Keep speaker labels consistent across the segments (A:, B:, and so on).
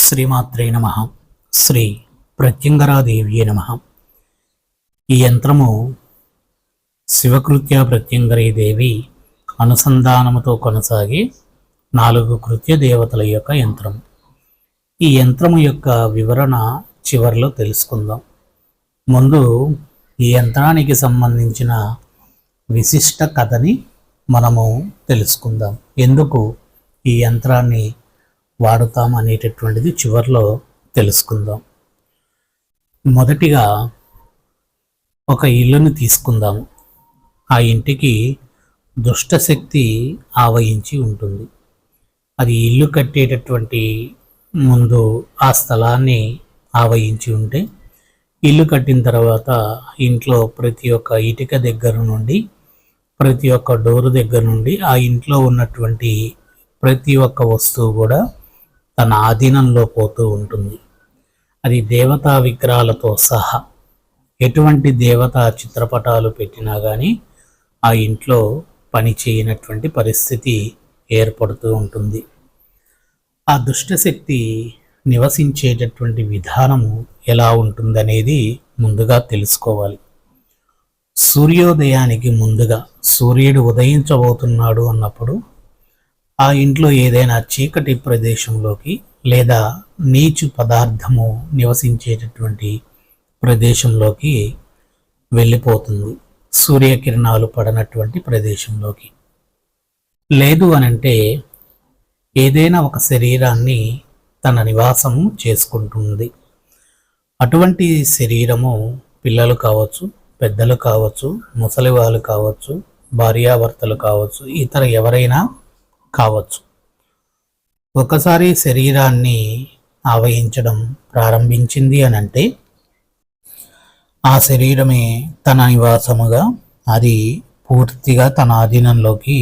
A: శ్రీమాత్రే నమ. శ్రీ ప్రత్యంగరాదేవ్యే నమ. ఈ యంత్రము శివకృత్య ప్రత్యంగరీ దేవి అనుసంధానముతో కొనసాగే 4 కృత్య దేవతల యొక్క యంత్రం. ఈ యంత్రము యొక్క వివరణ చివరిలో తెలుసుకుందాం. ముందు ఈ యంత్రానికి సంబంధించిన విశిష్ట కథని మనము తెలుసుకుందాం. ఎందుకు ఈ యంత్రాన్ని వాడుతాం అనేటటువంటిది చివరిలో తెలుసుకుందాం. మొదటిగా ఒక ఇల్లుని తీసుకుందాము. ఆ ఇంటికి దుష్టశక్తి ఆవహించి ఉంటుంది. అది ఇల్లు కట్టేటటువంటి ముందు ఆ స్థలాన్ని ఆవహించి ఉంటే, ఇల్లు కట్టిన తర్వాత ఇంట్లో ప్రతి ఒక్క ఇటుక దగ్గర నుండి, ప్రతి ఒక్క డోరు దగ్గర నుండి ఆ ఇంట్లో ఉన్నటువంటి ప్రతి ఒక్క వస్తువు కూడా తన ఆధీనంలో పోతూ ఉంటుంది. అది దేవతా విగ్రహాలతో సహా ఎటువంటి దేవతా చిత్రపటాలు పెట్టినా కానీ ఆ ఇంట్లో పని చేయనటువంటి పరిస్థితి ఏర్పడుతూ ఉంటుంది. ఆ దుష్టశక్తి నివసించేటటువంటి విధానము ఎలా ఉంటుందనేది ముందుగా తెలుసుకోవాలి. సూర్యోదయానికి ముందుగా సూర్యుడు ఉదయించబోతున్నాడు అన్నప్పుడు ఆ ఇంట్లో ఏదైనా చీకటి ప్రదేశంలోకి లేదా నీచు పదార్థము నివసించేటటువంటి ప్రదేశంలోకి వెళ్ళిపోతుంది. సూర్యకిరణాలు పడనటువంటి ప్రదేశంలోకి. లేదు అనంటే ఏదైనా ఒక శరీరాన్ని తన నివాసము చేసుకుంటుంది. అటువంటి శరీరము పిల్లలు కావచ్చు, పెద్దలు కావచ్చు, ముసలి వాళ్ళు కావచ్చు, భార్యాభర్తలు కావచ్చు, ఇతర ఎవరైనా కావచ్చు. ఒకసారి శరీరాన్ని ఆవహించడం ప్రారంభించింది అనంటే ఆ శరీరమే తన నివాసముగా అది పూర్తిగా తన ఆధీనంలోకి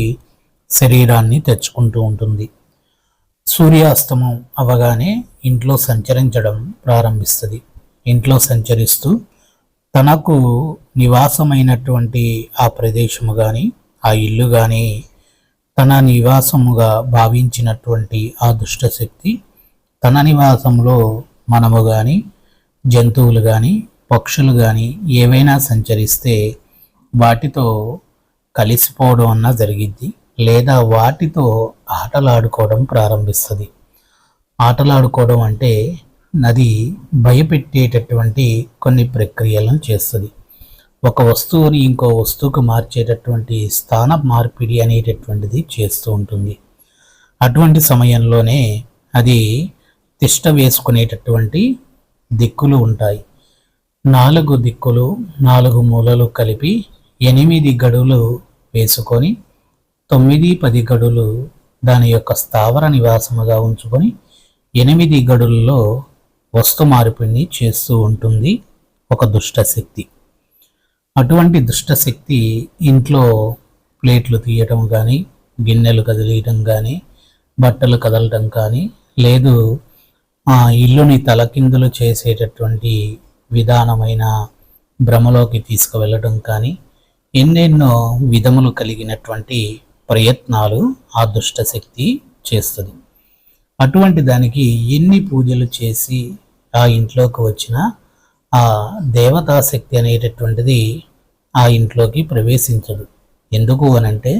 A: శరీరాన్ని తెచ్చుకుంటూ ఉంటుంది. సూర్యాస్తమం అవగానే ఇంట్లో సంచరించడం ప్రారంభిస్తుంది. ఇంట్లో సంచరిస్తూ తనకు నివాసమైనటువంటి ఆ ప్రదేశము కానీ ఆ ఇల్లు కానీ తన నివాసముగా భావించినటువంటి ఆ దుష్టశక్తి తన నివాసంలో మనము కానీ జంతువులు కానీ పక్షులు కానీ ఏవైనా సంచరిస్తే వాటితో కలిసిపోవడం అన్న జరిగిద్ది, లేదా వాటితో ఆటలాడుకోవడం ప్రారంభిస్తుంది. ఆటలాడుకోవడం అంటే నది భయపెట్టేటటువంటి కొన్ని ప్రక్రియలను చేస్తుంది. ఒక వస్తువుని ఇంకో వస్తువుకు మార్చేటటువంటి స్థాన మార్పిడి అనేటటువంటిది చేస్తూ ఉంటుంది. అటువంటి సమయంలోనే అది తిష్ట వేసుకునేటటువంటి దిక్కులు ఉంటాయి. 4 దిక్కులు 4 మూలలు కలిపి 8 గడులు వేసుకొని 9-10 గడులు దాని యొక్క స్థావర నివాసముగా ఉంచుకొని 8 గడుల్లో వస్తు మార్పిడిని చేస్తూ ఉంటుంది ఒక దుష్టశక్తి. అటువంటి దుష్టశక్తి ఇంట్లో ప్లేట్లు తీయటం కానీ, గిన్నెలు కదిలియటం కానీ, బట్టలు కదలటం కానీ, లేదు ఇల్లుని తలకిందులు చేసేటటువంటి విధానమైన భ్రమలోకి తీసుకువెళ్ళడం కానీ, ఎన్నెన్నో విధములు కలిగినటువంటి ప్రయత్నాలు ఆ దుష్టశక్తి చేస్తుంది. అటువంటి దానికి ఎన్ని పూజలు చేసి ఆ ఇంట్లోకి వచ్చినా ఆ దేవతాశక్తి అనేటటువంటిది ఆ ఇంట్లోకి ప్రవేశించదు. ఎందుకు అనంటే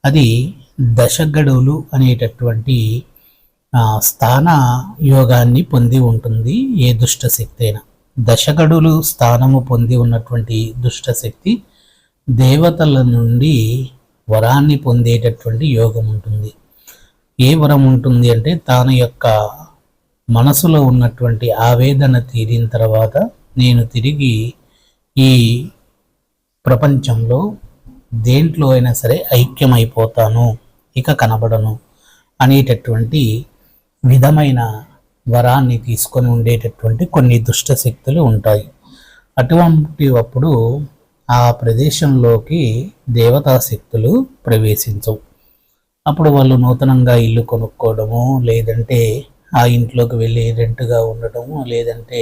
A: అది దశగడువులు అనేటటువంటి స్థాన యోగాన్ని పొంది ఉంటుంది. ఏ దుష్టశక్తి అయినా దశగడులు స్థానము పొంది ఉన్నటువంటి దుష్టశక్తి దేవతల నుండి వరాన్ని పొందేటటువంటి యోగం ఉంటుంది. ఏ వరం ఉంటుంది అంటే తన యొక్క మనసులో ఉన్నటువంటి ఆవేదన తీరిన తర్వాత నేను తిరిగి ఈ ప్రపంచంలో దేంట్లో అయినా సరే ఐక్యమైపోతాను, ఇక కనబడను అనేటటువంటి విధమైన వరాన్ని తీసుకొని ఉండేటటువంటి కొన్ని దుష్టశక్తులు ఉంటాయి. అటువంటి అప్పుడు ఆ ప్రదేశంలోకి దేవతాశక్తులు ప్రవేశించవు. అప్పుడు వాళ్ళు నూతనంగా ఇల్లు కొనుక్కోవడము, లేదంటే ఆ ఇంట్లోకి వెళ్ళి రెంట్గా ఉండటము, లేదంటే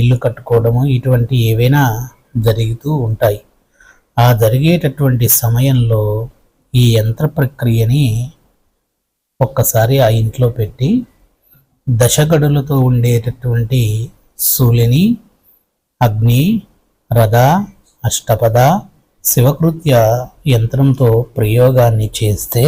A: ఇల్లు కట్టుకోవడము, ఇటువంటి ఏవైనా జరుగుతూ ఉంటాయి. ఆ జరిగేటటువంటి సమయంలో ఈ యంత్ర ప్రక్రియని ఒక్కసారి ఆ ఇంట్లో పెట్టి దశగడులతో ఉండేటటువంటి శూలిని, అగ్ని, రథ, అష్టపద, శివకృత్య యంత్రంతో ప్రయోగాన్ని చేస్తే